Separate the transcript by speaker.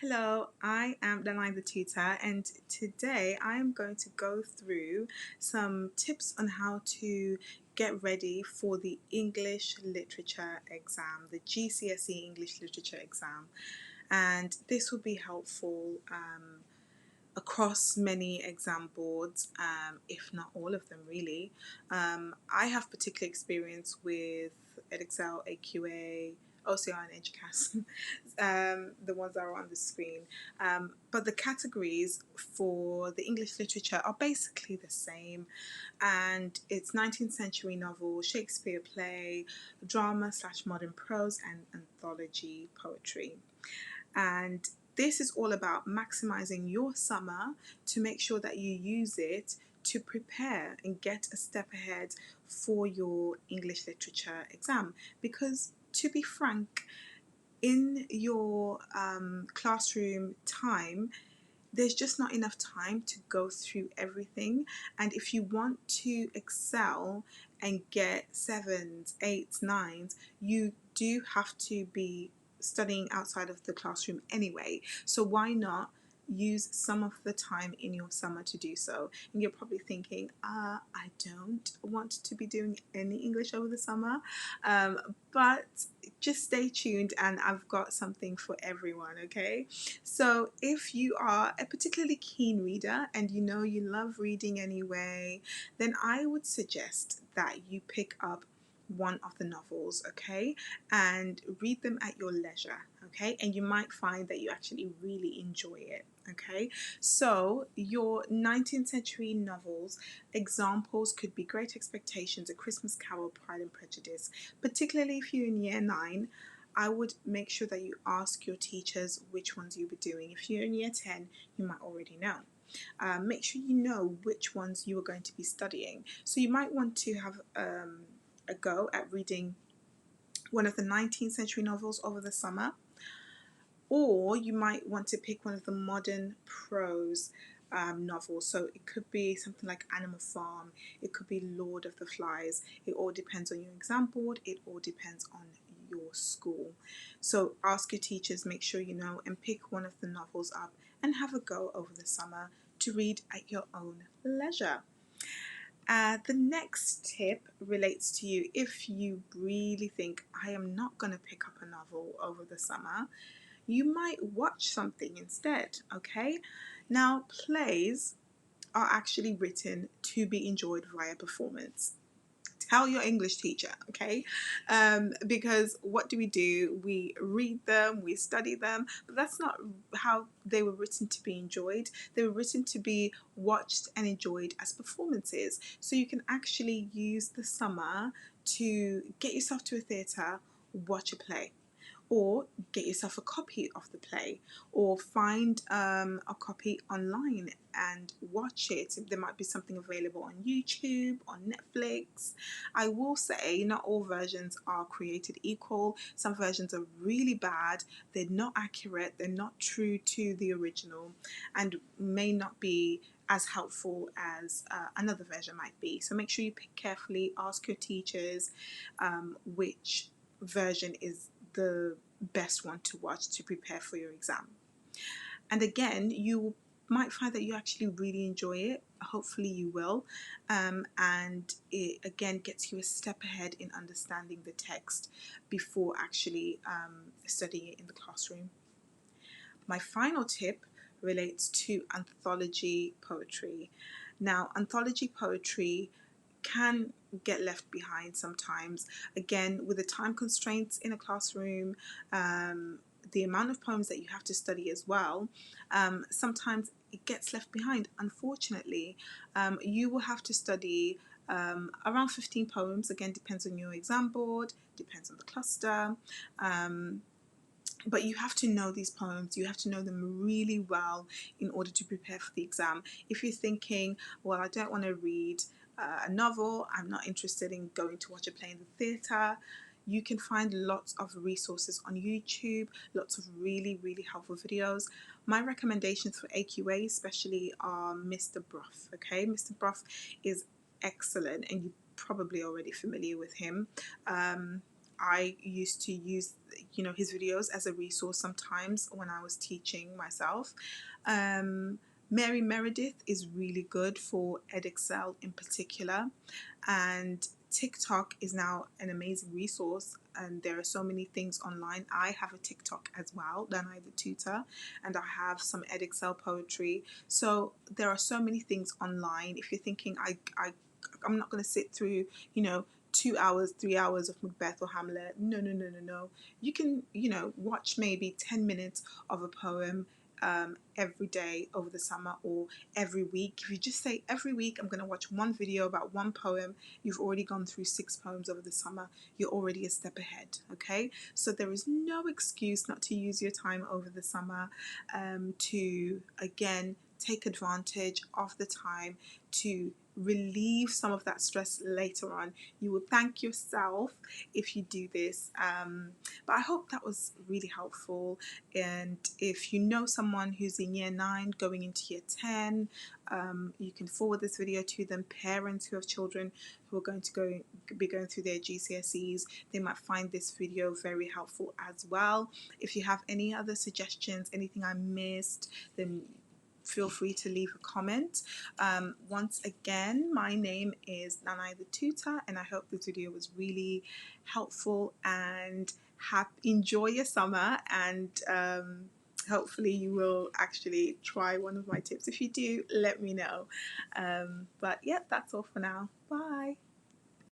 Speaker 1: Hello, I am Danai the tutor, and today I am going to go through some tips on how to get ready for the English Literature exam, the GCSE English Literature exam. And this will be helpful across many exam boards, if not all of them really. I have particular experience with Edexcel, AQA, OCR and EDUCAS, the ones that are on the screen. But the categories for the English literature are basically the same, and it's 19th century novel, Shakespeare play, drama / modern prose, and anthology poetry. And this is all about maximizing your summer to make sure that you use it to prepare and get a step ahead for your English literature exam. Because to be frank, in your classroom time, there's just not enough time to go through everything. And if you want to excel and get sevens, eights, nines, you do have to be studying outside of the classroom anyway. So why not use some of the time in your summer to do so? And you're probably thinking, I don't want to be doing any English over the summer, but just stay tuned and I've got something for everyone, okay? So if you are a particularly keen reader and you know you love reading anyway, then I would suggest that you pick up one of the novels, okay, and read them at your leisure, okay, and you might find that you actually really enjoy it, okay. So your 19th century novels examples could be Great Expectations, A Christmas Carol, Pride and Prejudice. Particularly if you're in year 9, I would make sure that you ask your teachers which ones you'll be doing. If you're in year 10, you might already know. Make sure you know which ones you are going to be studying. So you might want to have a go at reading one of the 19th century novels over the summer, or you might want to pick one of the modern prose novels. So it could be something like Animal Farm, it could be Lord of the Flies. It all depends on your exam board, it all depends on your school. So ask your teachers, make sure you know, and pick one of the novels up and have a go over the summer to read at your own leisure. The next tip relates to you if you really think, I am not going to pick up a novel over the summer. You might watch something instead, okay? Now, plays are actually written to be enjoyed via performance. Tell your English teacher, okay? Because what do? We read them, we study them, but that's not how they were written to be enjoyed. They were written to be watched and enjoyed as performances. So you can actually use the summer to get yourself to a theatre, watch a play, or get yourself a copy of the play, or find a copy online and watch it. There might be something available on YouTube, on Netflix. I will say not all versions are created equal. Some versions are really bad, they're not accurate, they're not true to the original, and may not be as helpful as another version might be. So make sure you pick carefully, ask your teachers which version is the best one to watch to prepare for your exam. And again, you might find that you actually really enjoy it. Hopefully you will. And it again gets you a step ahead in understanding the text before actually studying it in the classroom. My final tip relates to anthology poetry. Now, anthology poetry can get left behind sometimes. Again, with the time constraints in a classroom, the amount of poems that you have to study as well, sometimes it gets left behind. Unfortunately, you will have to study around 15 poems. Again, depends on your exam board, depends on the cluster. But you have to know these poems, you have to know them really well in order to prepare for the exam. If you're thinking, well, I don't want to read a novel, I'm not interested in going to watch a play in the theatre, you can find lots of resources on YouTube, lots of really, really helpful videos. My recommendations for AQA especially are Mr. Bruff, okay? Mr. Bruff is excellent and you're probably already familiar with him. I used to use, his videos as a resource sometimes when I was teaching myself. Mary Meredith is really good for Edexcel in particular, and TikTok is now an amazing resource, and there are so many things online. I have a TikTok as well, Danai the Tutor, and I have some Edexcel poetry. So there are so many things online. If you're thinking I'm not going to sit through 2 hours, 3 hours of Macbeth or Hamlet, no. You can watch maybe 10 minutes of a poem every day over the summer, or every week. If you just say every week I'm going to watch one video about one poem, you've already gone through 6 poems over the summer. You're already a step ahead. Okay, so there is no excuse not to use your time over the summer to again take advantage of the time to relieve some of that stress later on. You will thank yourself if you do this. But I hope that was really helpful. And if you know someone who's in year 9 going into year 10, you can forward this video to them. Parents who have children who are going to be going through their GCSEs, they might find this video very helpful as well. If you have any other suggestions, anything I missed, then feel free to leave a comment. Once again, my name is Nanai the Tutor, and I hope this video was really helpful, and enjoy your summer, and hopefully you will actually try one of my tips. If you do, let me know. But yeah, that's all for now. Bye.